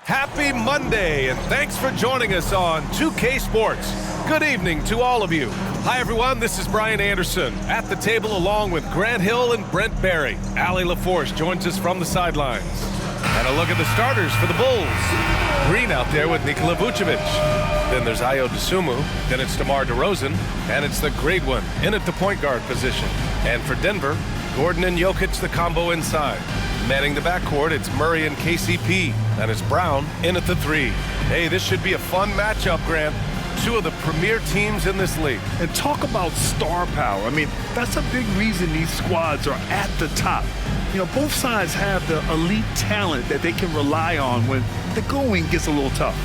Happy Monday, and thanks for joining us on 2K Sports. Good evening to all of you. Hi, everyone. This is Brian Anderson at the table along with Grant Hill and Brent Barry. Allie LaForce joins us from the sidelines. And a look at the starters for the Bulls. Green out there with Nikola Vucevic. Then there's Ayo Dosunmu. Then it's DeMar DeRozan. And it's the great one in at the point guard position. And for Denver, Gordon and Jokic, the combo inside. Manning the backcourt, it's Murray and KCP. And it's Brown in at the 3. Hey, this should be a fun matchup, Grant. Two of the premier teams in this league. And talk about star power. I mean, that's a big reason these squads are at the top. You know, both sides have the elite talent that they can rely on when the going gets a little tough.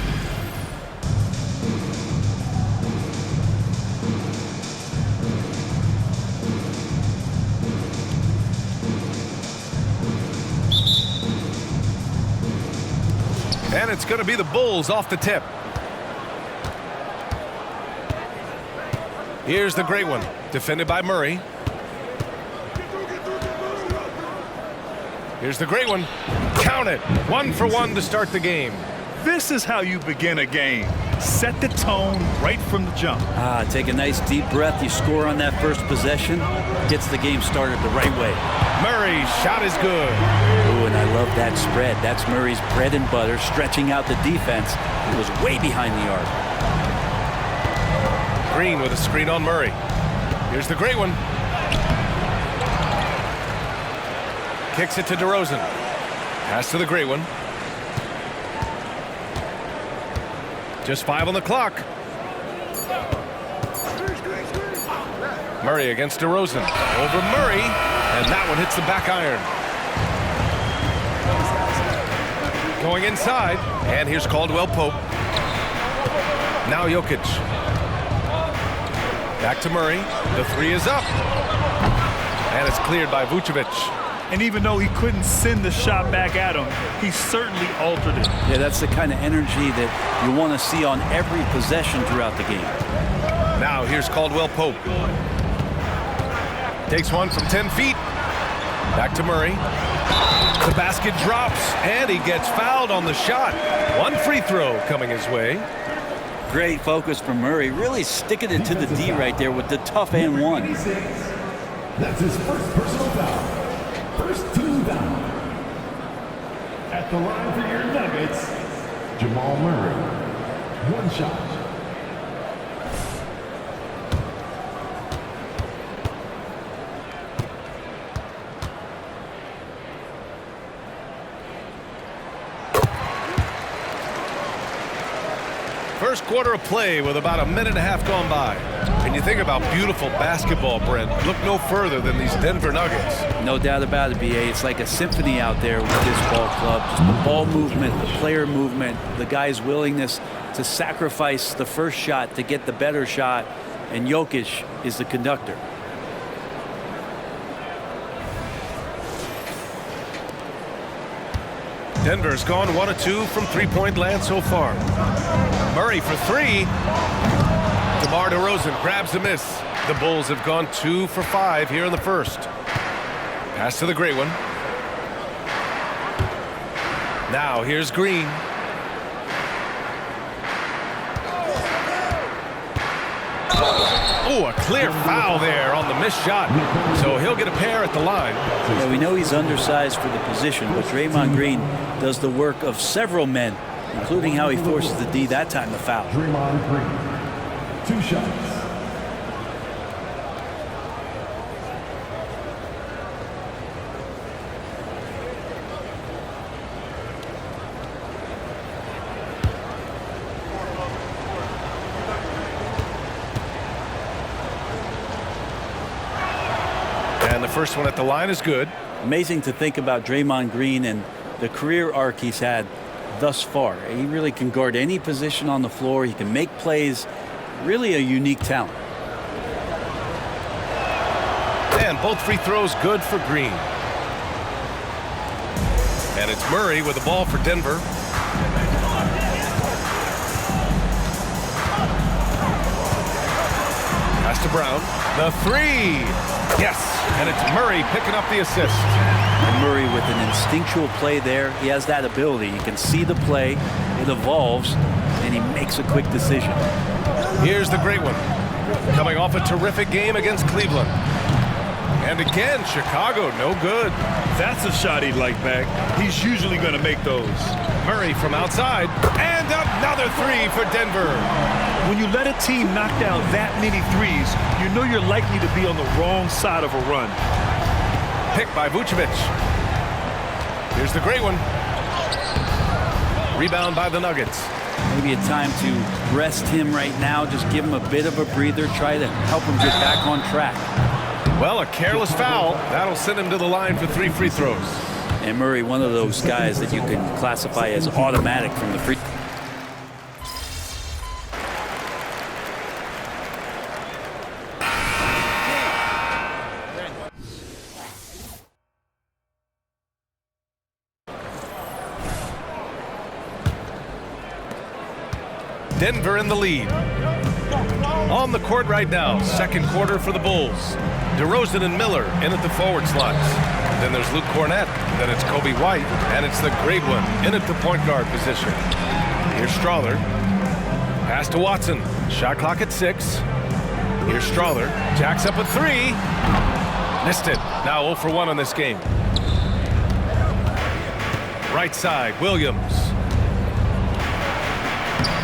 And it's going to be the Bulls off the tip. Here's the great one, defended by Murray. Here's the great one. Count it. 1 for 1 to start the game. This is how you begin a game. Set the tone right from the jump. Take a nice deep breath. You score on that first possession. Gets the game started the right way. Murray's shot is good. Ooh, and I love that spread. That's Murray's bread and butter, stretching out the defense. He was way behind the arc. Green with a screen on Murray. Here's the great one. Kicks it to DeRozan. Pass to the great one. Just 5 on the clock. Murray against DeRozan. Over Murray. And that one hits the back iron. Going inside. And here's Caldwell Pope. Now Jokic. Back to Murray. The 3 is up. And it's cleared by Vucevic. And even though he couldn't send the shot back at him, he certainly altered it. Yeah, that's the kind of energy that you want to see on every possession throughout the game. Now here's Caldwell Pope. Takes one from 10 feet. Back to Murray. The basket drops, and he gets fouled on the shot. 1 free throw coming his way. Great focus from Murray, really sticking it to the D right there with the tough and 1. That's his first personal foul. First team down. At the line for your Nuggets, Jamal Murray. 1 shot. First quarter of play with about a minute and a half gone by. And you think about beautiful basketball, Brent. Look no further than these Denver Nuggets. No doubt about it, B.A. It's like a symphony out there with this ball club. Just the ball movement, the player movement, the guy's willingness to sacrifice the first shot to get the better shot. And Jokic is the conductor. Denver's gone 1 of 2 from three-point land so far. Murray for 3. DeMar DeRozan grabs the miss. The Bulls have gone 2 for 5 here in the first. Pass to the great one. Now here's Green. Oh, a clear foul there on the missed shot. So he'll get a pair at the line. Yeah, we know he's undersized for the position, but Draymond Green does the work of several men, including how he forces the D that time to foul. Draymond Green. 2 shots. And the first one at the line is good. Amazing to think about Draymond Green and the career arc he's had thus far. He really can guard any position on the floor. He can make plays. Really a unique talent. And both free throws good for Green. And it's Murray with the ball for Denver. Pass to Brown. The three. Yes. And it's Murray picking up the assist. And Murray with an instinctual play there. He has that ability. You can see the play. It evolves. And he makes a quick decision. Here's the great one. Coming off a terrific game against Cleveland. And again, Chicago, no good. That's a shot he'd like back. He's usually going to make those. Murray from outside. And another three for Denver. When you let a team knock down that many threes, you know you're likely to be on the wrong side of a run. Picked by Vucevic. Here's the great one. Rebound by the Nuggets. Maybe a time to rest him right now. Just give him a bit of a breather. Try to help him get back on track. Well, a careless foul. That'll send him to the line for 3 free throws. And Murray, one of those guys that you can classify as automatic from the free. Denver in the lead. On the court right now, second quarter for the Bulls. DeRozan and Miller in at the forward slots. Then there's Luke Cornett. Then it's Kobe White. And it's the great one in at the point guard position. Here's Strawther. Pass to Watson. Shot clock at 6. Here's Strawther. Jacks up a 3. Missed it. Now 0 for 1 on this game. Right side, Williams.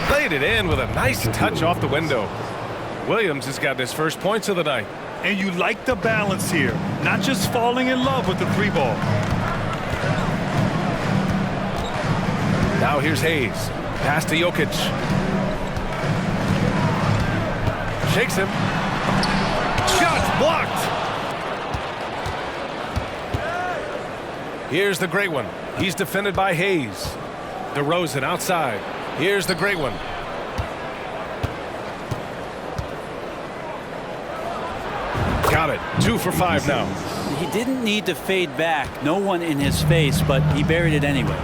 Played it in with a nice touch off the window. Williams has got his first points of the night. And you like the balance here, not just falling in love with the 3 ball. Now here's Hayes. Pass to Jokic. Shakes him. Shot blocked. Here's the great one. He's defended by Hayes. DeRozan outside. Here's the great one. Got it. 2 for 5 now. He didn't need to fade back. No one in his face, but he buried it anyway.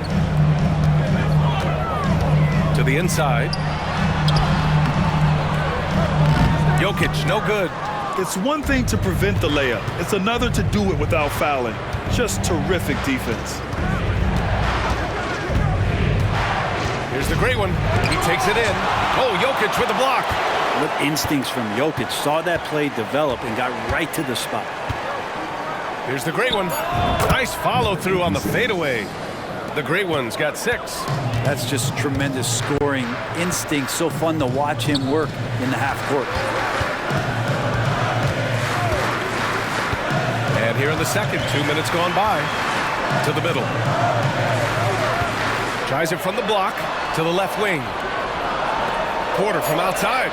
To the inside. Jokic, no good. It's one thing to prevent the layup. It's another to do it without fouling. Just terrific defense. Here's the great one. He takes it in. Oh, Jokic with the block. What instincts from Jokic. Saw that play develop and got right to the spot. Here's the great one. Nice follow through on the fadeaway. The great one's got 6. That's just tremendous scoring instinct. So fun to watch him work in the half court. And here in the second, 2 minutes gone by. To the middle. Tries it from the block to the left wing. Porter from outside.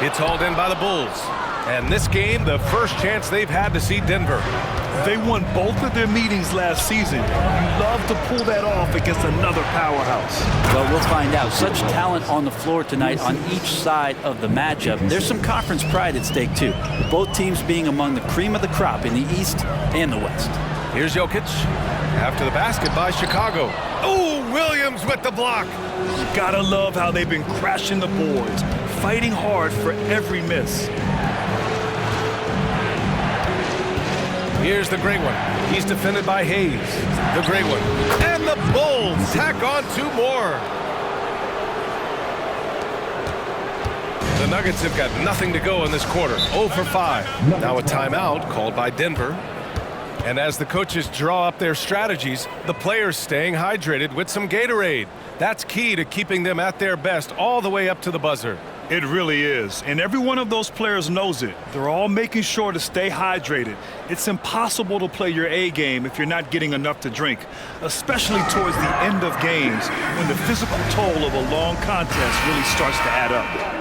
It's hauled in by the Bulls. And this game, the first chance they've had to see Denver. They won both of their meetings last season. You love to pull that off against another powerhouse. Well, we'll find out. Such talent on the floor tonight on each side of the matchup. There's some conference pride at stake, too. Both teams being among the cream of the crop in the East and the West. Here's Jokic. After the basket by Chicago. Oh, Williams with the block. You gotta love how they've been crashing the boards, fighting hard for every miss. Here's the great one. He's defended by Hayes. The great one. And the Bulls tack on 2 more. The Nuggets have got nothing to go in this quarter. 0 for 5. Now a timeout called by Denver. And as the coaches draw up their strategies, the players staying hydrated with some Gatorade. That's key to keeping them at their best all the way up to the buzzer. It really is, and every one of those players knows it. They're all making sure to stay hydrated. It's impossible to play your A game if you're not getting enough to drink, especially towards the end of games when the physical toll of a long contest really starts to add up.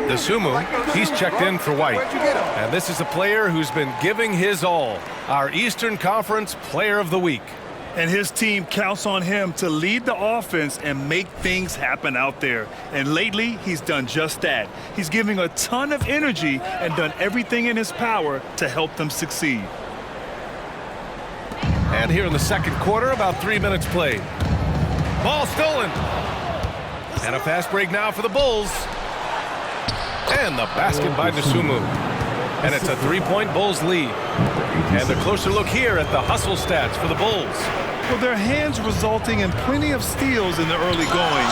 The Sumu, he's checked in for White. And this is a player who's been giving his all. Our Eastern Conference Player of the Week. And his team counts on him to lead the offense and make things happen out there. And lately, he's done just that. He's giving a ton of energy and done everything in his power to help them succeed. And here in the second quarter, about 3 minutes played. Ball stolen. And a fast break now for the Bulls. And the basket by Dosunmu. And it's a three-point Bulls lead. And a closer look here at the hustle stats for the Bulls. Well, their hands resulting in plenty of steals in the early going,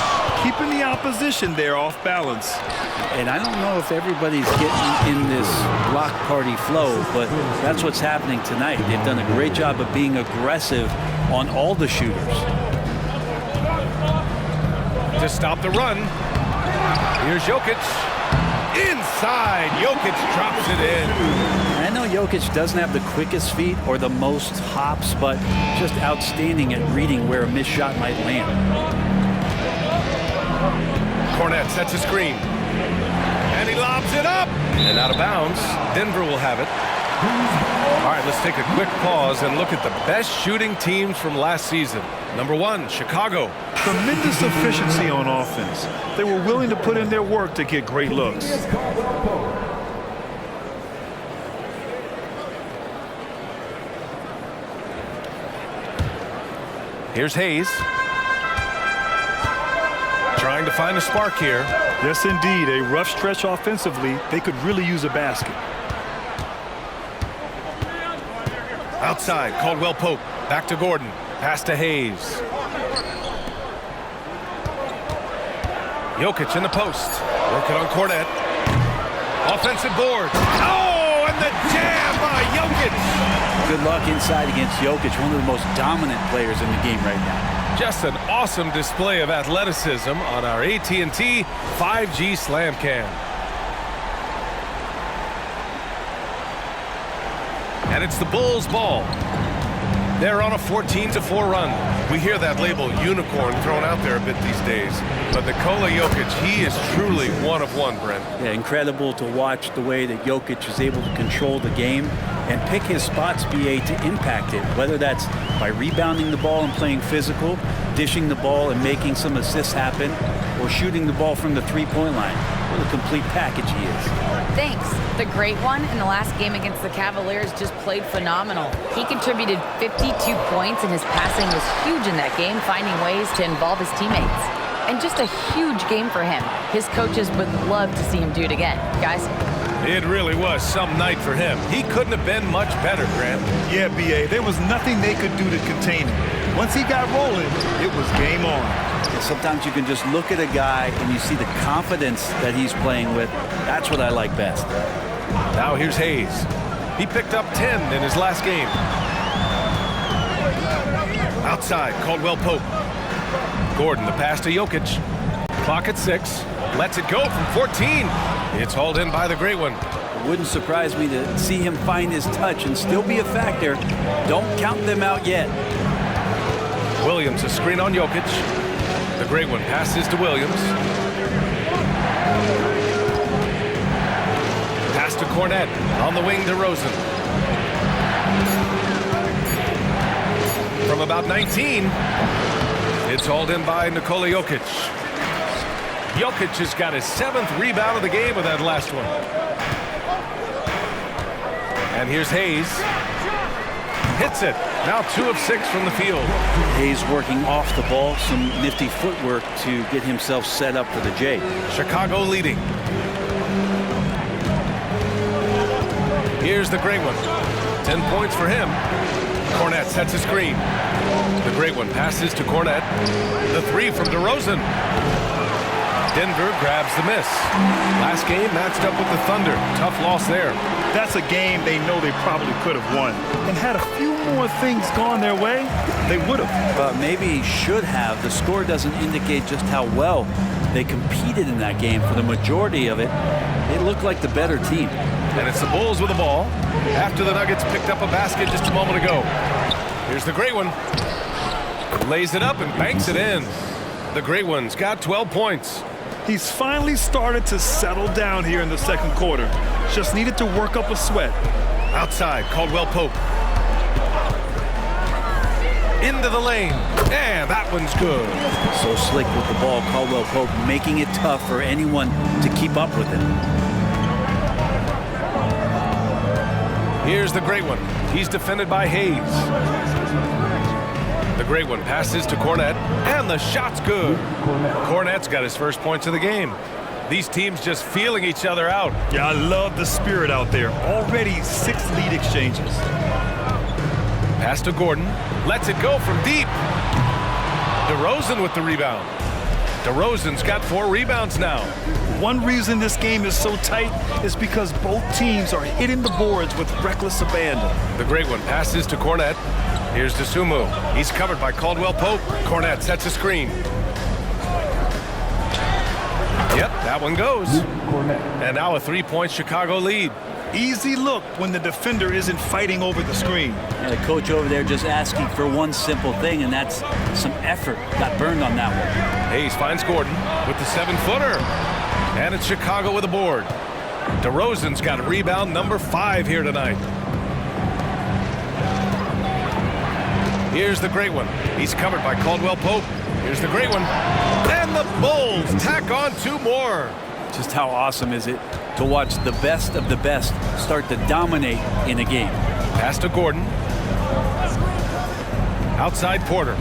keeping the opposition there off balance. And I don't know if everybody's getting in this block party flow, but that's what's happening tonight. They've done a great job of being aggressive on all the shooters. To stop the run, here's Jokic. Inside, Jokic drops it in. I know Jokic doesn't have the quickest feet or the most hops, but just outstanding at reading where a missed shot might land. Kornet sets a screen. And he lobs it up. And out of bounds. Denver will have it. All right, let's take a quick pause and look at the best shooting teams from last season. Number 1, Chicago. Tremendous efficiency on offense. They were willing to put in their work to get great looks. Here's Hayes. Trying to find a spark here. Yes, indeed. A rough stretch offensively. They could really use a basket. Outside, Caldwell Pope. Back to Gordon. Pass to Hayes. Jokic in the post. Working on Kornet. Offensive board. Oh, and the jam by Jokic. Good luck inside against Jokic, one of the most dominant players in the game right now. Just an awesome display of athleticism on our AT&T 5G Slam Cam. And it's the Bulls' ball. They're on a 14-4 run. We hear that label unicorn thrown out there a bit these days. But Nikola Jokic, he is truly one of one, Brent. Yeah, incredible to watch the way that Jokic is able to control the game and pick his spots, BA, to impact it, whether that's by rebounding the ball and playing physical, dishing the ball and making some assists happen, or shooting the ball from the three-point line. What a complete package he is. Thanks. The great one in the last game against the Cavaliers just played phenomenal. He contributed 52 points, and his passing was huge in that game, finding ways to involve his teammates. And just a huge game for him. His coaches would love to see him do it again. Guys? It really was some night for him. He couldn't have been much better, Grant. Yeah, B.A., there was nothing they could do to contain him. Once he got rolling, it was game on. Sometimes you can just look at a guy and you see the confidence that he's playing with. That's what I like best. Now here's Hayes. He picked up 10 in his last game. Outside, Caldwell Pope. Gordon, the pass to Jokic. Clock at 6. Lets it go from 14. It's hauled in by the great one. It wouldn't surprise me to see him find his touch and still be a factor. Don't count them out yet. Williams, a screen on Jokic. The great one passes to Williams. Pass to Kornet. On the wing to Rosen. From about 19, it's hauled in by Nikola Jokic. Jokic has got his 7th rebound of the game with that last one. And here's Hayes. Hits it. Now 2 of 6 from the field. Hayes working off the ball, some nifty footwork to get himself set up for the J. Chicago leading. Here's the great one. 10 points for him. Kornet sets a screen. The great one passes to Kornet. The 3 from DeRozan. Denver grabs the miss. Last game matched up with the Thunder. Tough loss there. That's a game they know they probably could have won. And had a few more things gone their way, they would have. But maybe should have. The score doesn't indicate just how well they competed in that game. For the majority of it, it looked like the better team. And it's the Bulls with the ball after the Nuggets picked up a basket just a moment ago. Here's the great one. Lays it up and banks it in. The great one's got 12 points. He's finally started to settle down here in the second quarter. Just needed to work up a sweat. Outside, Caldwell Pope. into the lane. And that one's good. So slick with the ball, Caldwell Pope, making it tough for anyone to keep up with him. Here's the great one. He's defended by Hayes. The great one passes to Cornette, and the shot's good. Cornette's got his first points of the game. These teams just feeling each other out. Yeah, I love the spirit out there. Already 6 lead exchanges. Pass to Gordon. Lets it go from deep. DeRozan with the rebound. DeRozan's got 4 rebounds now. One reason this game is so tight is because both teams are hitting the boards with reckless abandon. The great one passes to Cornette. Here's Dosunmu. He's covered by Caldwell Pope. Cornette sets a screen. Yep, that one goes. And now a 3-point Chicago lead. Easy look when the defender isn't fighting over the screen. And the coach over there just asking for one simple thing, and that's some effort. Got burned on that one. Hayes finds Gordon with the 7-footer. And it's Chicago with a board. DeRozan's got rebound number 5 here tonight. Here's the great one. He's covered by Caldwell Pope. Here's the great one. And the Bulls tack on 2 more. Just how awesome is it to watch the best of the best start to dominate in a game. Pass to Gordon. Outside Porter.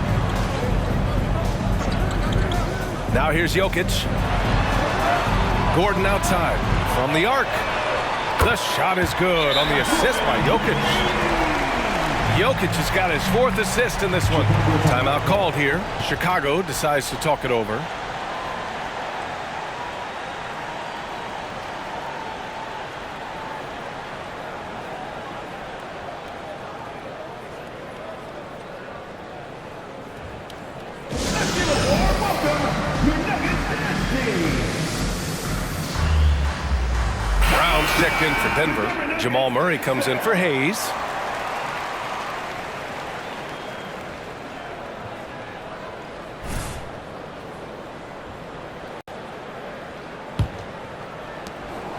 Now here's Jokic. Gordon outside from the arc. The shot is good on the assist by Jokic. Jokic has got his 4th assist in this one. Timeout called here. Chicago decides to talk it over. Brown's checked in for Denver. Jamal Murray comes in for Hayes.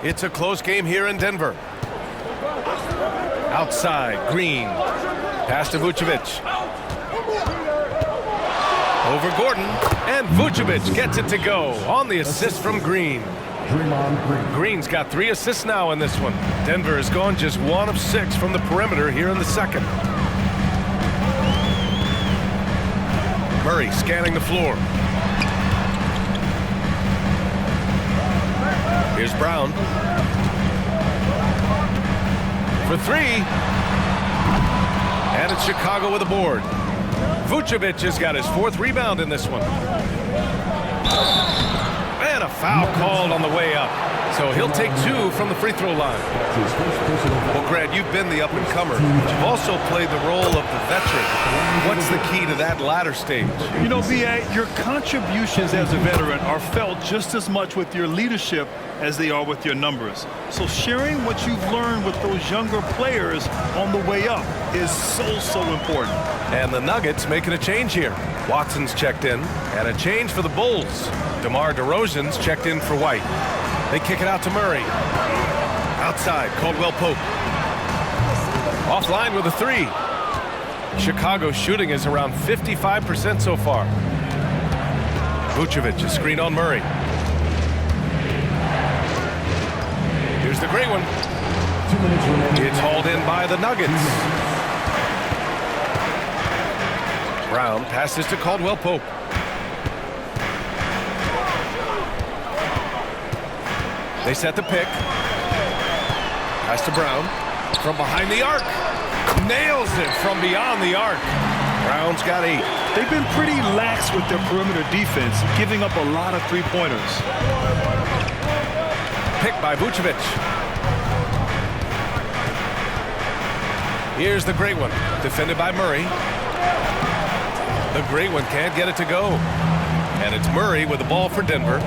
It's a close game here in Denver. Outside, Green. Pass to Vucevic. Over Gordon. And Vucevic gets it to go on the assist from Green. Green's got 3 assists now in this one. Denver has gone just 1 of 6 from the perimeter here in the second. Murray scanning the floor. Here's Brown. For 3. And it's Chicago with a board. Vucevic has got his 4th rebound in this one. And a foul called on the way up. So he'll take 2 from the free throw line. Well, Grant, you've been the up-and-comer. You've also played the role of the veteran. What's the key to that latter stage? You know, B.A., your contributions as a veteran are felt just as much with your leadership as they are with your numbers. So sharing what you've learned with those younger players on the way up is so important. And the Nuggets making a change here. Watson's checked in, and a change for the Bulls. DeMar DeRozan's checked in for White. They kick it out to Murray. Outside, Caldwell Pope. Offline with a 3. Chicago's shooting is around 55% so far. Vucevic, a screen on Murray. Here's the great one. It's hauled in by the Nuggets. Brown passes to Caldwell Pope. They set the pick. Pass to Brown. From behind the arc. Nails it from beyond the arc. Brown's got 8. They've been pretty lax with their perimeter defense, giving up a lot of 3-pointers. Pick by Vucevic. Here's the great one. Defended by Murray. The great one can't get it to go. And it's Murray with the ball for Denver.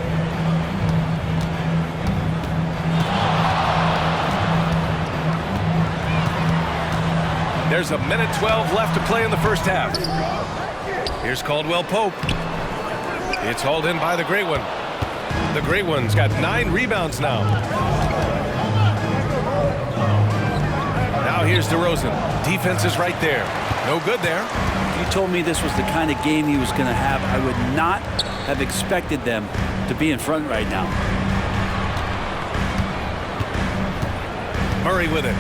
There's a minute 12 left to play in the first half. Here's Caldwell Pope. It's hauled in by the great one. The great one's got 9 rebounds now. Now here's DeRozan. Defense is right there. No good there. If you told me this was the kind of game he was going to have, I would not have expected them to be in front right now. Murray with it.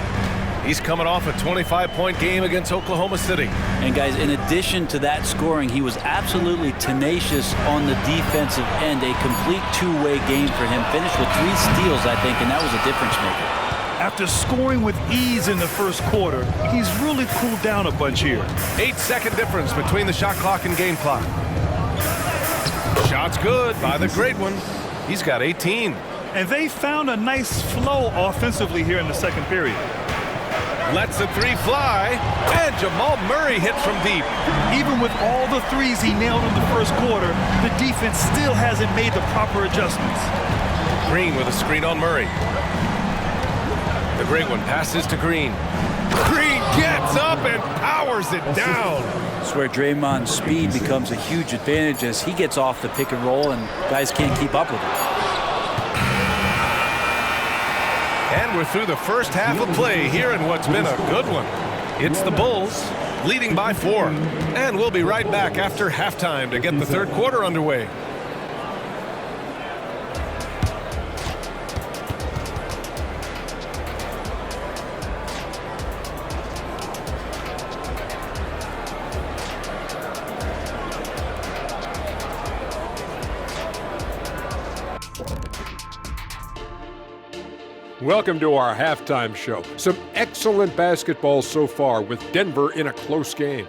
He's coming off a 25-point game against Oklahoma City. And guys, in addition to that scoring, he was absolutely tenacious on the defensive end. A complete two-way game for him. Finished with 3 steals, I think, and that was a difference maker. After scoring with ease in the first quarter, he's really cooled down a bunch here. 8-second difference between the shot clock and game clock. Shot's good by the great one. He's got 18. And they found a nice flow offensively here in the second period. Lets the 3 fly, and Jamal Murray hits from deep. Even with all the threes he nailed in the first quarter, the defense still hasn't made the proper adjustments. Green with a screen on Murray. The great one passes to Green. Green gets up and powers it down. That's where Draymond's speed becomes a huge advantage as he gets off the pick and roll and guys can't keep up with him. And we're through the first half of play here in what's been a good one. It's the Bulls leading by 4. And we'll be right back after halftime to get the third quarter underway. Welcome to our halftime show. Some excellent basketball so far with Denver in a close game.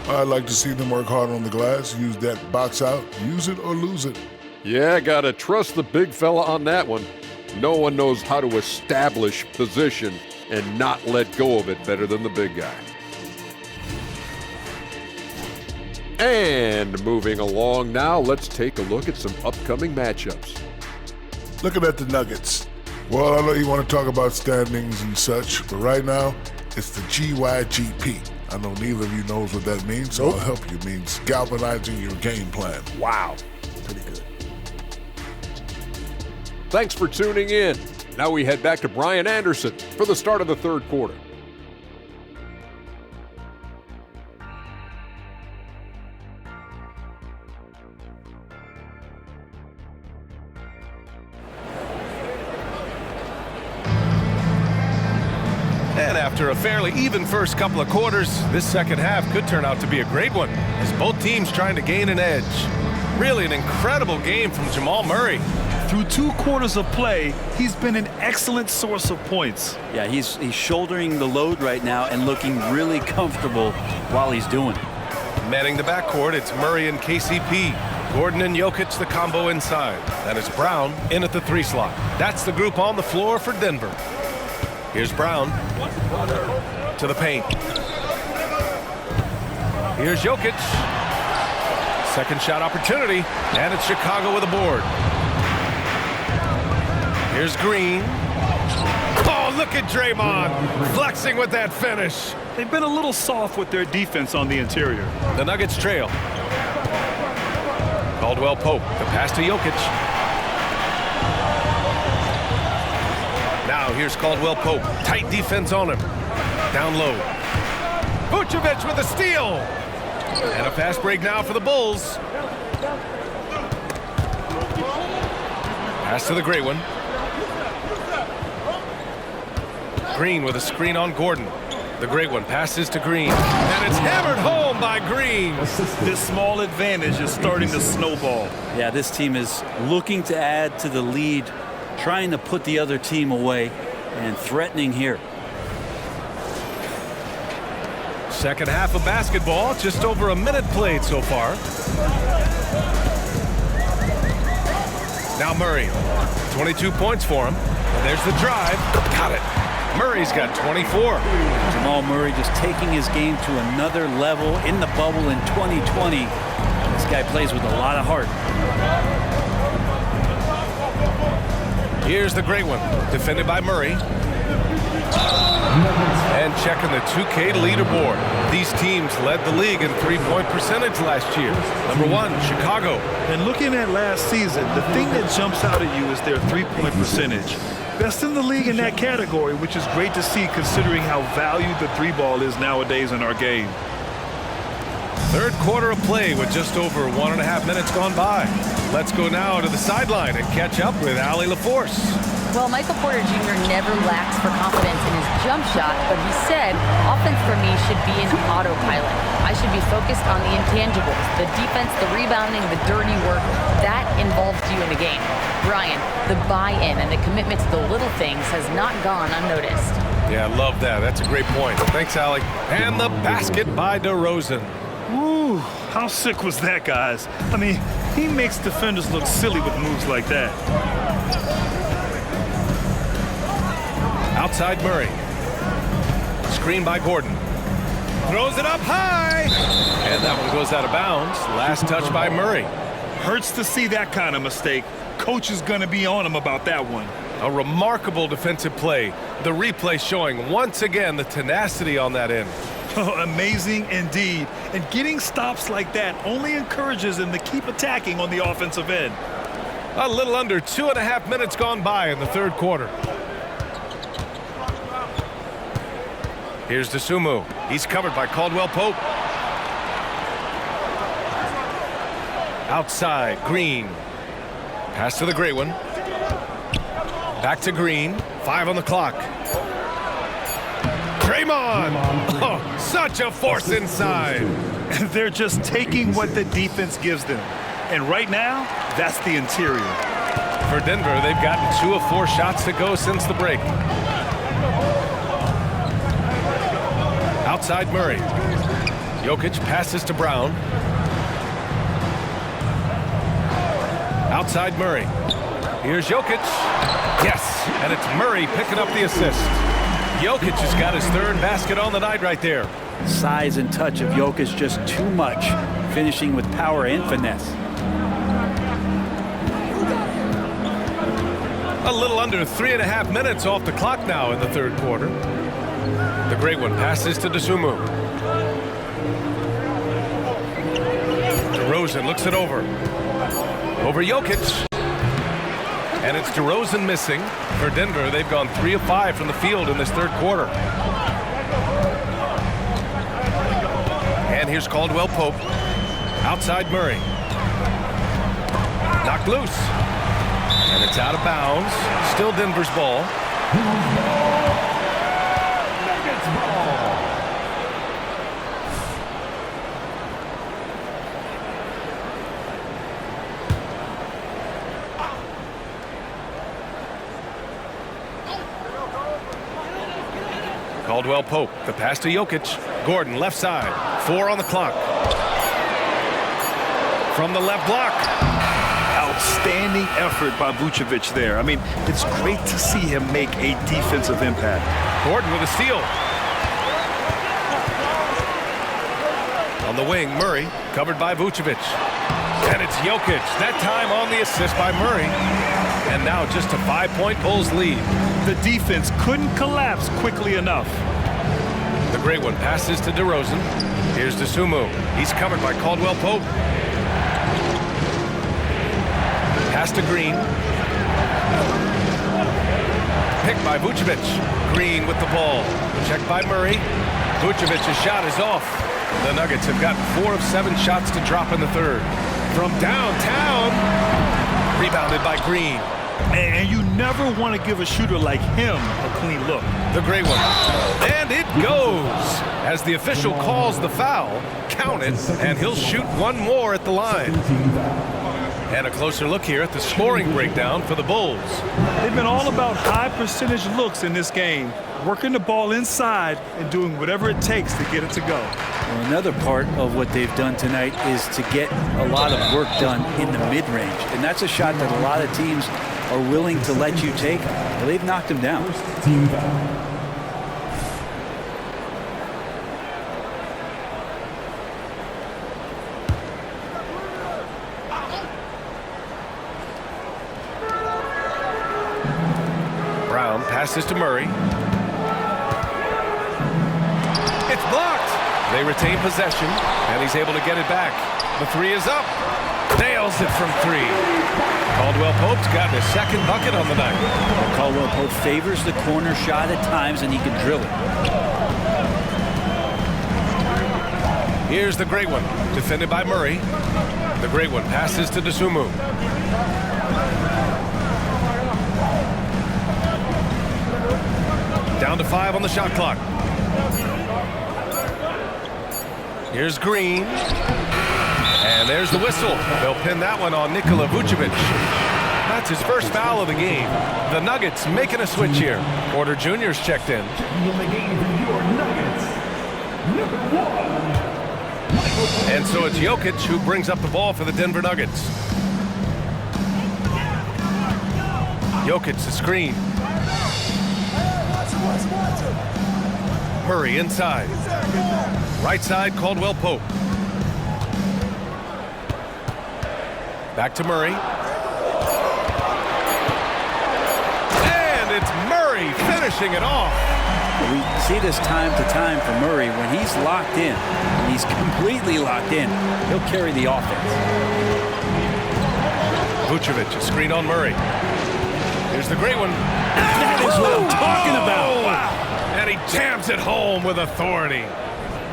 I'd like to see them work hard on the glass, use that box out, use it or lose it. Yeah, gotta trust the big fella on that one. No one knows how to establish position and not let go of it better than the big guy. And moving along now, let's take a look at some upcoming matchups. Looking at the Nuggets. Well, I know you want to talk about standings and such, but right now, it's the GYGP. I know neither of you knows what that means, so I'll help you. It means galvanizing your game plan. Wow, pretty good. Thanks for tuning in. Now we head back to Brian Anderson for the start of the third quarter. And after a fairly even first couple of quarters, this second half could turn out to be a great one, as both teams trying to gain an edge. Really an incredible game from Jamal Murray. Through 2 quarters of play, he's been an excellent source of points. Yeah, he's shouldering the load right now and looking really comfortable while he's doing it. Manning the backcourt, it's Murray and KCP. Gordon and Jokic, the combo inside. That is Brown in at the 3 slot. That's the group on the floor for Denver. Here's Brown to the paint. Here's Jokic. Second shot opportunity, and it's Chicago with a board. Here's Green. Oh, look at Draymond flexing with that finish. They've been a little soft with their defense on the interior. The Nuggets trail. Caldwell Pope, the pass to Jokic. Now here's Caldwell Pope. Tight defense on him. Down low. Vucevic with a steal. And a fast break now for the Bulls. Pass to the great one. Green with a screen on Gordon. The great one passes to Green. And it's hammered home by Green. This small advantage is starting to snowball. Yeah, this team is looking to add to the lead, trying to put the other team away, and threatening here. Second half of basketball, just over a minute played so far. Now Murray, 22 points for him. And there's the drive. Got it. Murray's got 24. Jamal Murray just taking his game to another level in the bubble in 2020. This guy plays with a lot of heart. Here's the great one, defended by Murray. And checking the 2K leaderboard. These teams led the league in three-point percentage last year. Number 1, Chicago. And looking at last season, the thing that jumps out at you is their three-point percentage. Best in the league in that category, which is great to see considering how valued the 3-ball is nowadays in our game. Third quarter of play with just over 1.5 minutes gone by. Let's go now to the sideline and catch up with Allie LaForce. Well, Michael Porter Jr. never lacks for confidence in his jump shot, but he said, offense for me should be an autopilot. I should be focused on the intangibles, the defense, the rebounding, the dirty work. That involves you in the game. Brian, the buy-in and the commitment to the little things has not gone unnoticed. Yeah, I love that. That's a great point. Thanks, Allie. And the basket by DeRozan. Ooh, how sick was that, guys? I mean, he makes defenders look silly with moves like that. Outside Murray. Screen by Gordon. Throws it up high. And that one goes out of bounds. Last touch by Murray. Hurts to see that kind of mistake. Coach is going to be on him about that one. A remarkable defensive play. The replay showing once again the tenacity on that end. Oh, amazing indeed. And getting stops like that only encourages him to keep attacking on the offensive end. A little under 2.5 minutes gone by in the third quarter. Here's DeSumo. He's covered by Caldwell Pope. Outside, Green. Pass to the Great One. Back to Green. 5 on the clock. Draymond! Oh, such a force inside. They're just taking what the defense gives them. And right now, that's the interior. For Denver, they've gotten 2 of 4 shots to go since the break. Outside Murray. Jokic passes to Brown. Outside Murray. Here's Jokic. Yes, and it's Murray picking up the assist. Jokic has got his 3rd basket on the night right there. Size and touch of Jokic just too much, finishing with power and finesse. A little under 3.5 minutes off the clock now in the third quarter. The Great One passes to DeSumo. DeRozan looks it over. Over Jokic. And it's DeRozan missing. For Denver, they've gone 3 of 5 from the field in this third quarter. And here's Caldwell Pope. Outside Murray. Knocked loose. And it's out of bounds. Still Denver's ball. Caldwell Pope, the pass to Jokic. Gordon, left side. 4 on the clock. From the left block. Outstanding effort by Vucevic there. I mean, it's great to see him make a defensive impact. Gordon with a steal. On the wing, Murray, covered by Vucevic. And it's Jokic, that time on the assist by Murray. And now just a 5-point Bulls lead. The defense couldn't collapse quickly enough. The Great One passes to DeRozan. Here's DeSumo. He's covered by Caldwell Pope. Pass to Green. Picked by Vucevic. Green with the ball. Checked by Murray. Vucevic's shot is off. The Nuggets have gotten 4 of 7 shots to drop in the third. From downtown. Rebounded by Green. And you never want to give a shooter like him a clean look. The Great One. And it goes. As the official calls the foul, count it, and he'll shoot one more at the line. And a closer look here at the scoring breakdown for the Bulls. They've been all about high percentage looks in this game, working the ball inside and doing whatever it takes to get it to go. Well, another part of what they've done tonight is to get a lot of work done in the mid-range. And that's a shot that a lot of teams are willing to let you take. Well, they've knocked him down. Team foul. Brown passes to Murray. It's blocked. They retain possession, and he's able to get it back. The 3 is up. Nails it from 3. Caldwell Pope's got his 2nd bucket on the night. Well, Caldwell Pope favors the corner shot at times, and he can drill it. Here's the great one, defended by Murray. The great one passes to Dosunmu. Down to 5 on the shot clock. Here's Green. And there's the whistle. They'll pin that one on Nikola Vucevic. That's his first foul of the game. The Nuggets making a switch here. Porter Jr.'s checked in. In the game for your Nuggets, number 1. And so it's Jokic who brings up the ball for the Denver Nuggets. Jokic the screen. Murray inside. Right side, Caldwell Pope. Back to Murray. And it's Murray finishing it off. We see this time to time from Murray. When he's locked in, when he's completely locked in, he'll carry the offense. Vucevic, a screen on Murray. Here's the great one. That is what I'm talking about. Wow. And he jams it home with authority.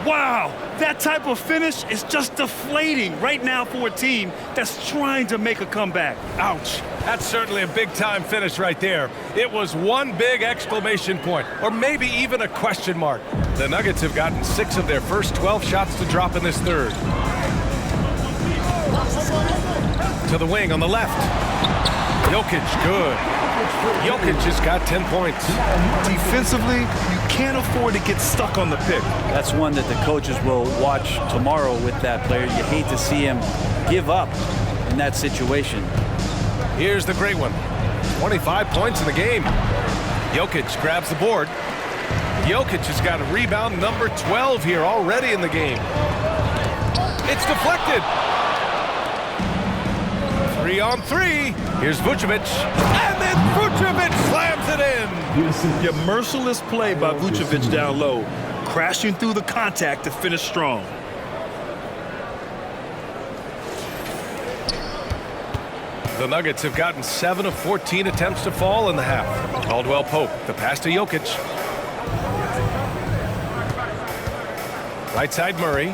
Wow, that type of finish is just deflating right now for a team that's trying to make a comeback. Ouch. That's certainly a big-time finish right there. It was one big exclamation point, or maybe even a question mark. The Nuggets have gotten 6 of their first 12 shots to drop in this third. To the wing on the left. Jokic, good. Jokic has got 10 points. Defensively, you can't afford to get stuck on the pick. That's one that the coaches will watch tomorrow with that player. You hate to see him give up in that situation. Here's the great one. 25 points in the game. Jokic grabs the board. Jokic has got a rebound number 12 here already in the game. It's deflected. 3 on 3. Here's Vucevic. And then Vucevic slams it in. Your merciless play by Vucevic down low, crashing through the contact to finish strong. The Nuggets have gotten 7 of 14 attempts to fall in the half. Caldwell Pope, the pass to Jokic. Right side Murray.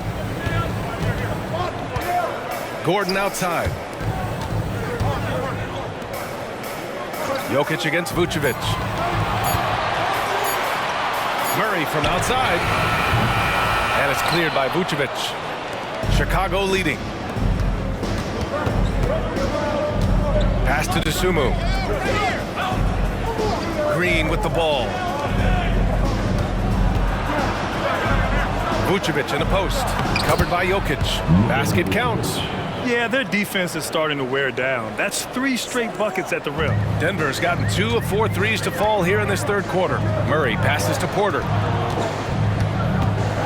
Gordon outside. Jokic against Vucevic. Murray from outside. And it's cleared by Vucevic. Chicago leading. Pass to Dosunmu. Green with the ball. Vucevic in the post. Covered by Jokic. Basket counts. Yeah, their defense is starting to wear down. That's 3 straight buckets at the rim. Denver's gotten 2 of 4 threes to fall here in this third quarter. Murray passes to Porter.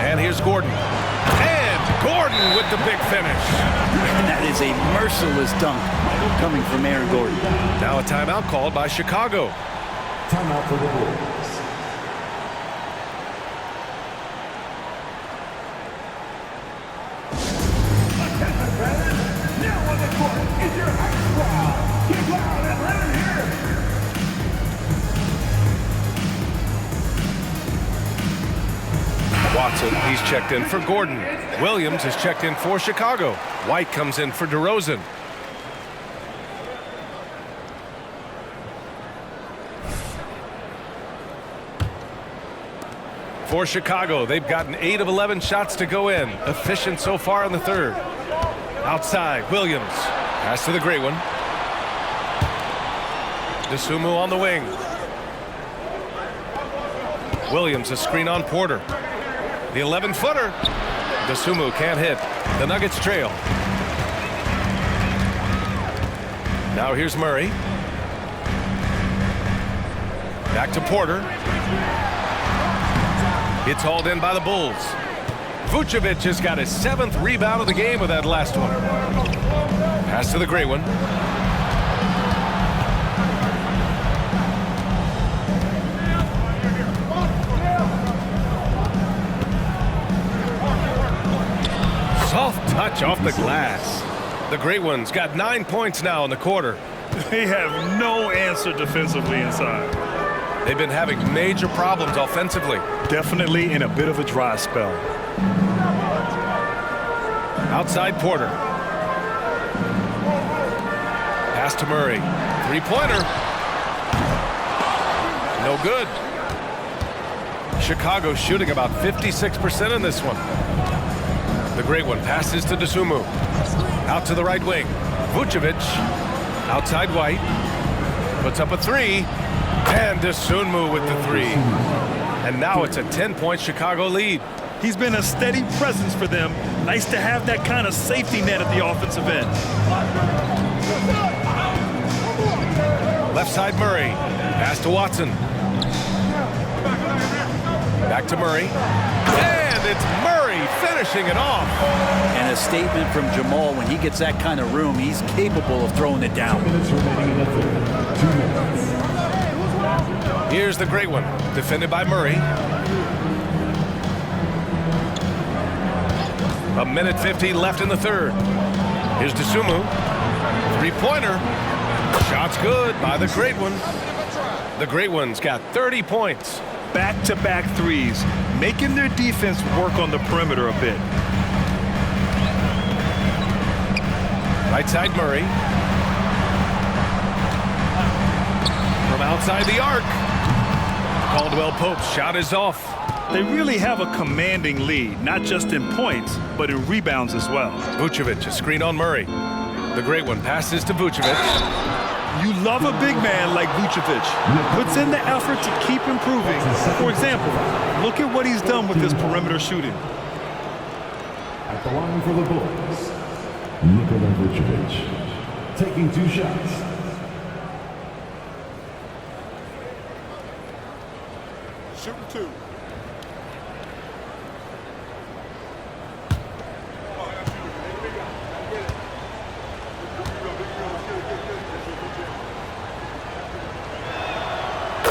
And here's Gordon. And Gordon with the big finish. And that is a merciless dunk coming from Aaron Gordon. Now a timeout called by Chicago. Timeout for the Bulls. Watson, he's checked in for Gordon. Williams is checked in for Chicago. White comes in for DeRozan. For Chicago, they've gotten 8 of 11 shots to go in. Efficient so far in the third. Outside, Williams. Pass to the great one. Dosunmu on the wing. Williams, a screen on Porter. The 11-footer. Dosunmu can't hit. The Nuggets trail. Now here's Murray. Back to Porter. It's hauled in by the Bulls. Vucevic has got his 7th rebound of the game with that last one. Pass to the great one. Soft touch off the glass. The great one's got 9 points now in the quarter. They have no answer defensively inside. They've been having major problems offensively. Definitely in a bit of a dry spell. Outside Porter. Pass to Murray. Three-pointer. No good. Chicago shooting about 56% in this one. The great one passes to Dosunmu. Out to the right wing. Vucevic. Outside White. Puts up a three. And Dosunmu with the three. And now it's a 10-point Chicago lead. He's been a steady presence for them. Nice to have that kind of safety net at the offensive end. Left side Murray. Pass to Watson. Back to Murray. And it's Murray finishing it off. And a statement from Jamal, when he gets that kind of room, he's capable of throwing it down. Minutes remaining in the third. 2 minutes. Here's the great one. Defended by Murray. A minute 50 left in the third. Here's Dosunmu. Three-pointer. Shot's good by the great one. The great one's got 30 points. Back-to-back threes, making their defense work on the perimeter a bit. Right side Murray. From outside the arc. Caldwell Pope's shot is off. They really have a commanding lead, not just in points, but in rebounds as well. Vucevic, a screen on Murray. The great one passes to Vucevic. You love a big man like Vucevic. Puts in the effort to keep improving. For example, look at what he's done with his perimeter shooting. At the line for the Bulls, Nikola Vucevic taking 2 shots. Shooting 2.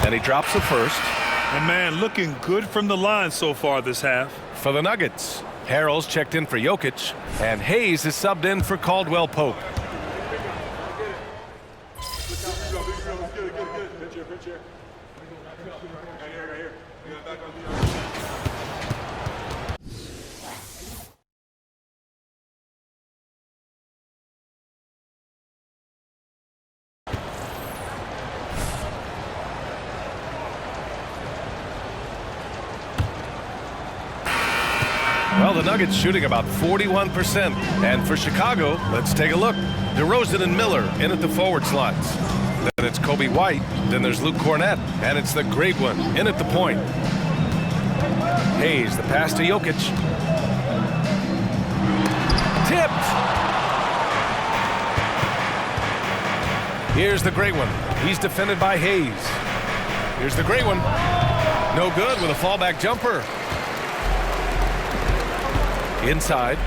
And he drops the first. And man, looking good from the line so far this half. For the Nuggets, Harrell's checked in for Jokic, and Hayes is subbed in for Caldwell Pope. Well, the Nuggets shooting about 41%. And for Chicago, let's take a look. DeRozan and Miller in at the forward slots. Then it's Kobe White. Then there's Luke Cornett. And it's the great one in at the point. Hayes, the pass to Jokic. Tipped. Here's the great one. He's defended by Hayes. Here's the great one. No good with a fallback jumper. Inside.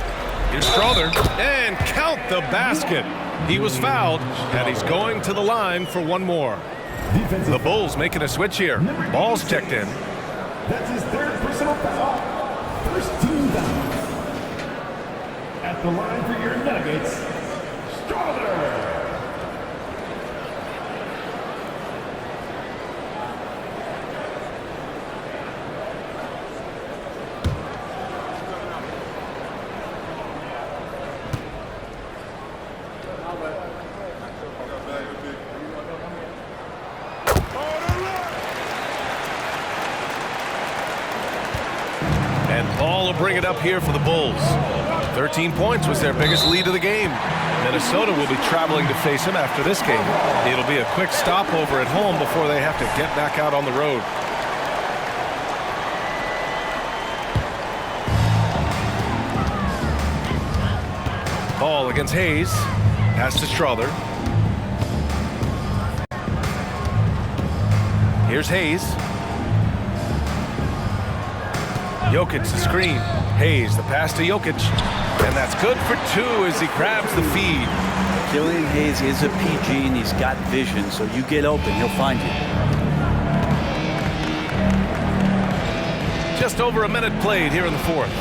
Here's Strother. And count the basket. He was fouled, and he's going to the line for one more. The Bulls making a switch here. Ball's checked in. That's his 3rd personal foul. First team down. At the line for your Nuggets, Strother. Ball will bring it up here for the Bulls. 13 points was their biggest lead of the game. Minnesota will be traveling to face him after this game. It'll be a quick stopover at home before they have to get back out on the road. Ball against Hayes. Pass to Strother. Here's Hayes. Jokic the screen. Hayes the pass to Jokic. And that's good for 2 as he grabs the feed. Killian Hayes is a PG and he's got vision, so you get open, he'll find you. Just over a minute played here in the 4th.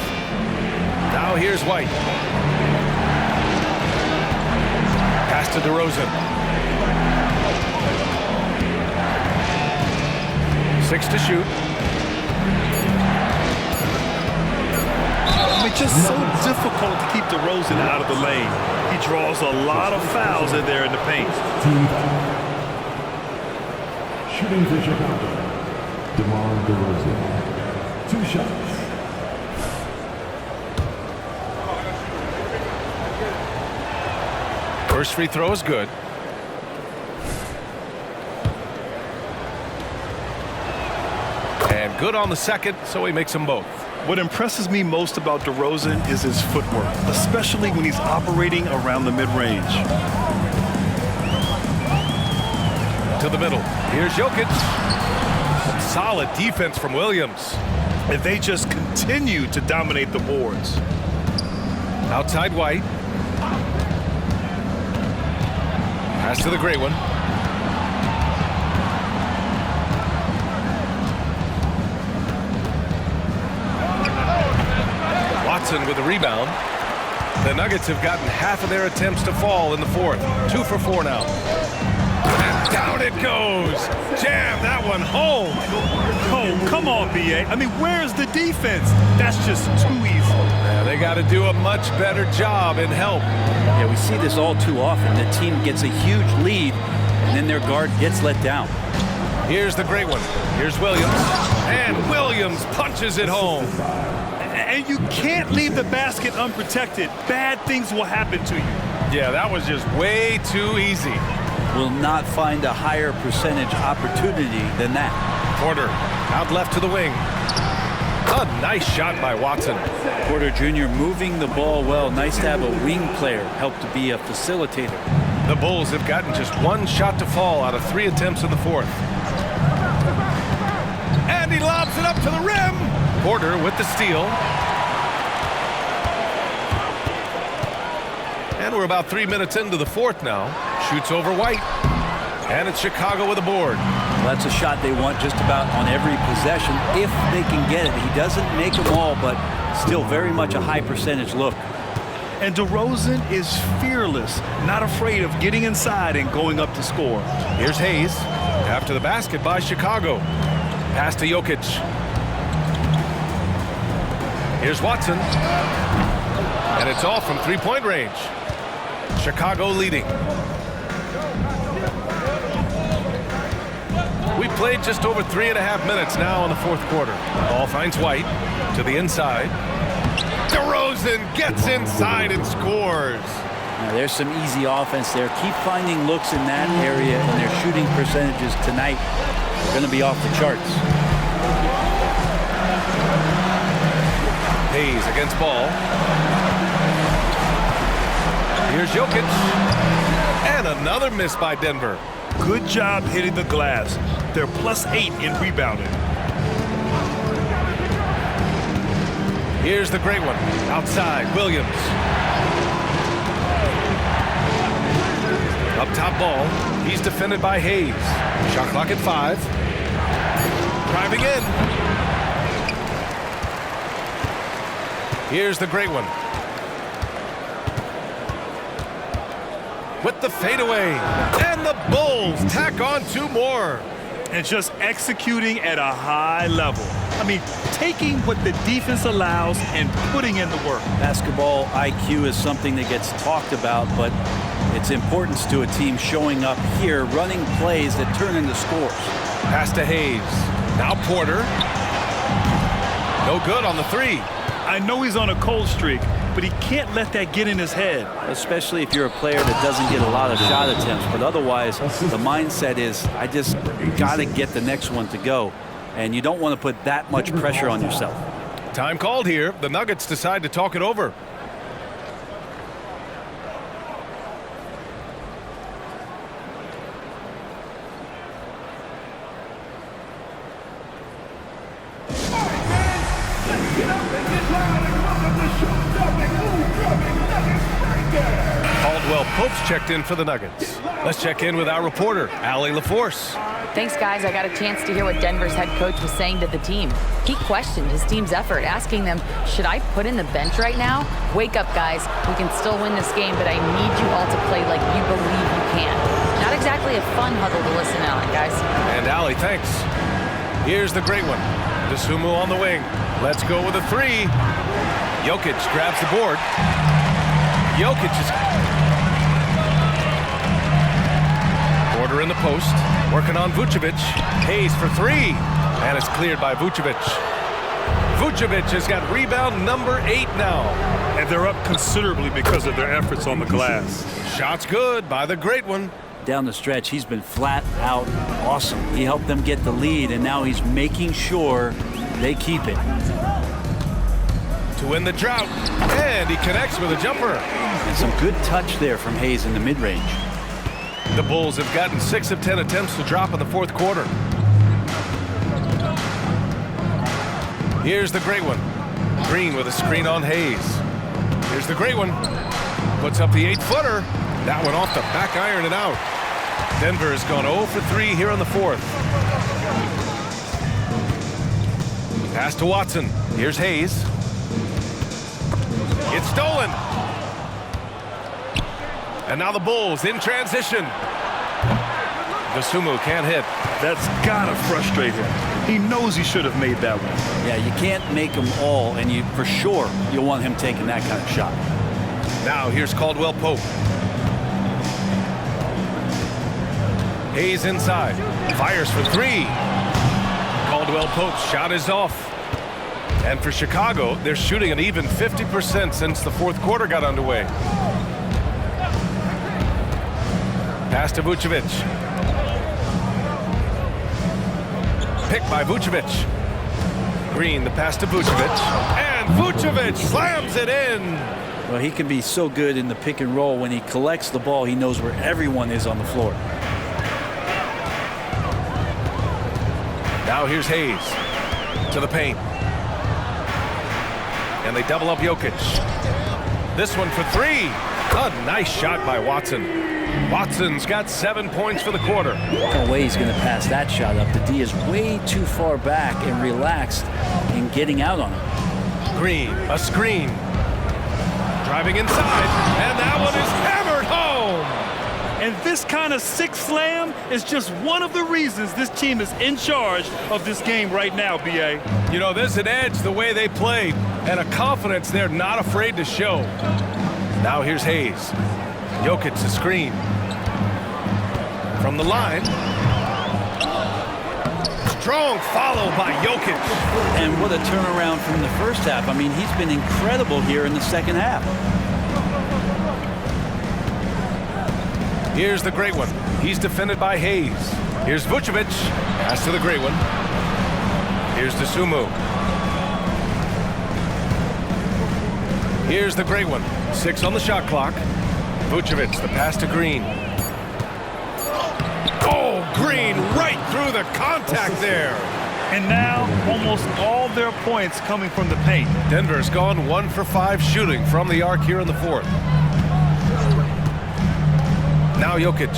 Now here's White. Pass to DeRozan. 6 to shoot. mean, just so difficult to keep DeRozan out of the lane. He draws a lot of fouls in there in the paint. Shooting for Chicago, DeMar DeRozan. 2 shots. First free throw is good. And good on the second, so he makes them both. What impresses me most about DeRozan is his footwork, especially when he's operating around the mid-range. To the middle. Here's Jokic. Solid defense from Williams. And they just continue to dominate the boards. Outside White. Pass to the great one. Watson with the rebound. The Nuggets have gotten half of their attempts to fall in the fourth. 2 for 4 now. And down it goes. Jam that one home. Oh, come on, B.A. I mean, where's the defense? That's just too easy. Yeah, they got to do a much better job in help. Yeah, we see this all too often. The team gets a huge lead, and then their guard gets let down. Here's the great one. Here's Williams. And Williams punches it home. And you can't leave the basket unprotected. Bad things will happen to you. Yeah, that was just way too easy. Will not find a higher percentage opportunity than that. Porter out left to the wing. A nice shot by Watson. Porter Jr. moving the ball well. Nice to have a wing player help to be a facilitator. The Bulls have gotten just 1 shot to fall out of 3 attempts in the fourth. And he lobs it up to the rim. Porter with the steal. And we're about 3 minutes into the fourth now. Shoots over White. And it's Chicago with a board. Well, that's a shot they want just about on every possession if they can get it. He doesn't make them all, but still very much a high percentage look. And DeRozan is fearless, not afraid of getting inside and going up to score. Here's Hayes. After the basket by Chicago. Pass to Jokic. Here's Watson. And it's all from 3-point range. Chicago leading. We played just over 3.5 minutes now in the fourth quarter. Ball finds White to the inside. DeRozan gets inside and scores. Now, there's some easy offense there. Keep finding looks in that area, and their shooting percentages tonight are going to be off the charts. Hayes against Ball. Here's Jokic. And another miss by Denver. Good job hitting the glass. They're +8 in rebounding. Here's the great one. Outside, Williams. Up top Ball. He's defended by Hayes. Shot clock at 5. Driving in. Here's the great one. With the fadeaway. And the Bulls tack on 2 more. And just executing at a high level. I mean, taking what the defense allows and putting in the work. Basketball IQ is something that gets talked about, but its importance to a team showing up here, running plays that turn into scores. Pass to Hayes. Now Porter. No good on the 3. I know he's on a cold streak, but he can't let that get in his head. Especially if you're a player that doesn't get a lot of shot attempts. But otherwise, the mindset is, I just got to get the next one to go. And you don't want to put that much pressure on yourself. Time called here. The Nuggets decide to talk it over. Caldwell Pope's checked in for the Nuggets. Let's check in with our reporter, Allie LaForce. Thanks, guys. I got a chance to hear what Denver's head coach was saying to the team. He questioned his team's effort, asking them, should I put in the bench right now? Wake up, guys. We can still win this game, but I need you all to play like you believe you can. Not exactly a fun huddle to listen on, guys. And Allie, thanks. Here's the great one. Dosunmu on the wing. Let's go with a 3. Jokic grabs the board. Jokic is... Porter in the post, working on Vucevic. Hayes for three, and it's cleared by Vucevic. Vucevic has got rebound number 8 now. And they're up considerably because of their efforts on the glass. Shot's good by the great one. Down the stretch, he's been flat out awesome. He helped them get the lead, and now he's making sure they keep it. To win the drought, and he connects with a jumper. And some good touch there from Hayes in the mid-range. The Bulls have gotten 6 of 10 attempts to drop in the fourth quarter. Here's the great one. Green with a screen on Hayes. Here's the great one. Puts up the 8-footer. That one off the back iron and out. Denver has gone 0 for 3 here in the fourth. Pass to Watson. Here's Hayes. It's stolen. And now the Bulls in transition. Dosunmu can't hit. That's gotta frustrate him. He knows he should have made that one. Yeah, you can't make them all, and you for sure you'll want him taking that kind of shot. Now here's Caldwell Pope. Hayes inside. Fires for 3. Caldwell Pope's shot is off. And for Chicago, they're shooting an even 50% since the fourth quarter got underway. Pass to Vucevic. Picked by Vucevic. Green, the pass to Vucevic. And Vucevic slams it in. Well, he can be so good in the pick and roll. When he collects the ball, he knows where everyone is on the floor. Now here's Hayes to the paint. And they double up Jokic. This one for 3. A nice shot by Watson. Watson's got 7 points for the quarter. No way he's going to pass that shot up. The D is way too far back and relaxed in getting out on him. Green, a screen. Driving inside, and that one is hammered home. And this kind of sick slam is just one of the reasons this team is in charge of this game right now, B.A. You know, there's an edge the way they played and a confidence they're not afraid to show. Now here's Hayes. Jokic, a screen. From the line. Strong follow by Jokic. And what a turnaround from the first half. I mean, he's been incredible here in the second half. Here's the great one. He's defended by Hayes. Here's Vucevic. Pass to the great one. Here's Dosunmu. Here's the great one. 6 on the shot clock. Vucevic, the pass to Green. Oh, Green right through the contact there. And now almost all their points coming from the paint. Denver's gone 1 for 5 shooting from the arc here in the fourth. Now Jokic.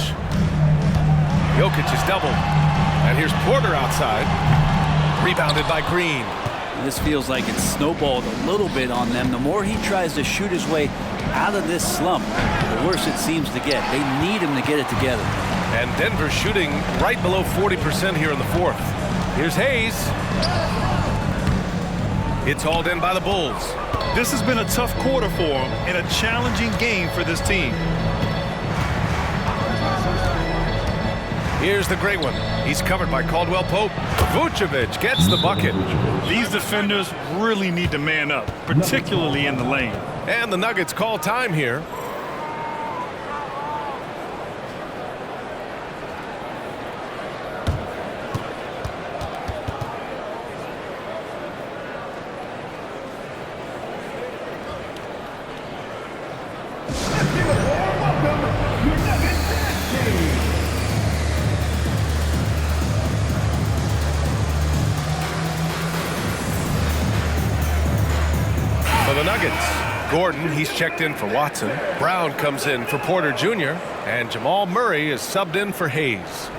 Jokic is doubled. And here's Porter outside. Rebounded by Green. This feels like it's snowballed a little bit on them. The more he tries to shoot his way out of this slump, the worse it seems to get. They need him to get it together. And Denver shooting right below 40% here in the fourth. Here's Hayes. It's hauled in by the Bulls. This has been a tough quarter for them and a challenging game for this team. Here's the great one. He's covered by Caldwell Pope. Vucevic gets the bucket. These defenders really need to man up, particularly in the lane. And the Nuggets call time here. For the Nuggets, Gordon, he's checked in for Watson. Brown comes in for Porter Jr. And Jamal Murray is subbed in for Hayes.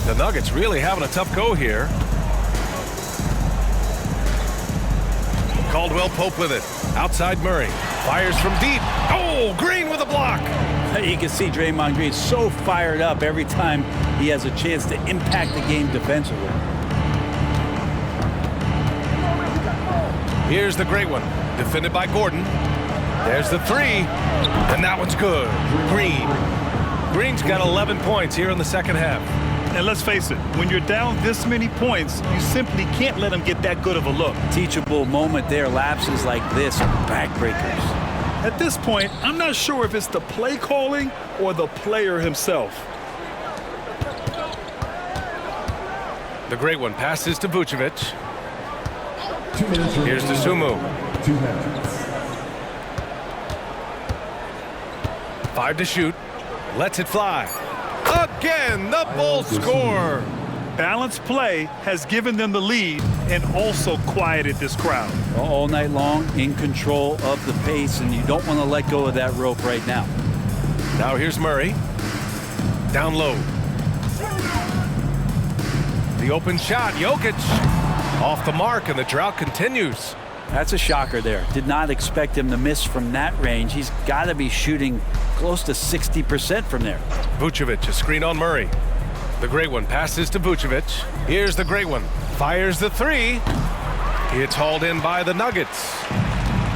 The Nuggets really having a tough go here. Caldwell Pope with it. Outside Murray. Fires from deep. Oh, Green with a block. You can see Draymond Green so fired up every time he has a chance to impact the game defensively. Here's the great one, defended by Gordon. There's the three, and that one's good. Green's got 11 points here in the second half. And let's face it, when you're down this many points, you simply can't let him get that good of a look. Teachable moment there. Lapses like this are backbreakers. At this point, I'm not sure if it's the play calling or the player himself. The great one passes to Vucevic. 2 minutes remaining. Here's to Sumu. 2 minutes. 5 to shoot. Lets it fly. Again, the Bulls score. Balanced play has given them the lead and also quieted this crowd. All night long, in control of the pace, and you don't want to let go of that rope right now. Now here's Murray. Down low. The open shot, Jokic. Off the mark, and the drought continues. That's a shocker there. Did not expect him to miss from that range. He's got to be shooting close to 60% from there. Vucevic, a screen on Murray. The great one passes to Vucevic. Here's the great one. Fires the three. It's hauled in by the Nuggets.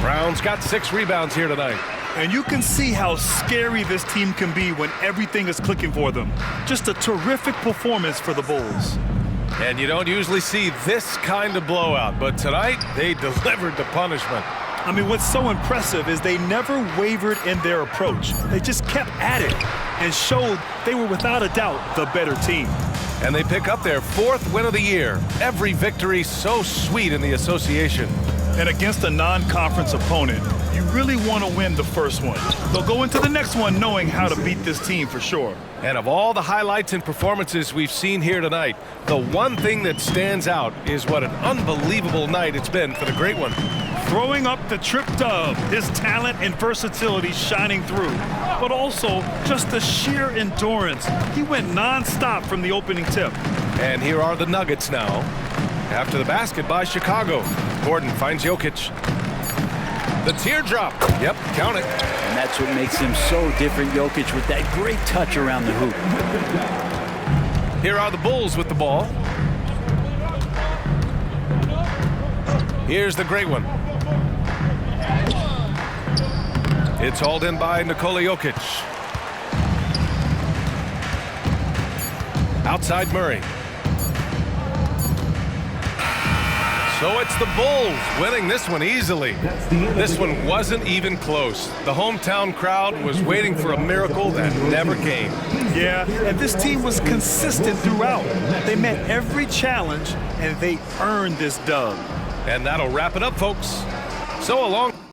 Brown's got 6 rebounds here tonight. And you can see how scary this team can be when everything is clicking for them. Just a terrific performance for the Bulls. And you don't usually see this kind of blowout, but tonight they delivered the punishment. I mean, what's so impressive is they never wavered in their approach. They just kept at it and showed they were without a doubt the better team. And they pick up their 4th win of the year. Every victory so sweet in the association. And against a non-conference opponent, you really want to win the first one. They'll go into the next one knowing how to beat this team for sure. And of all the highlights and performances we've seen here tonight, the one thing that stands out is what an unbelievable night it's been for the great one. Throwing up the trip dub, his talent and versatility shining through, but also just the sheer endurance. He went non-stop from the opening tip. And here are the Nuggets now. After the basket by Chicago, Gordon finds Jokic. The teardrop. Yep, count it. And that's what makes him so different, Jokic, with that great touch around the hoop. Here are the Bulls with the ball. Here's the great one. It's hauled in by Nikola Jokic. Outside Murray. So it's the Bulls winning this one easily. This one wasn't even close. The hometown crowd was waiting for a miracle that never came. Yeah, and this team was consistent throughout. They met every challenge, and they earned this dub. And that'll wrap it up, folks. So along.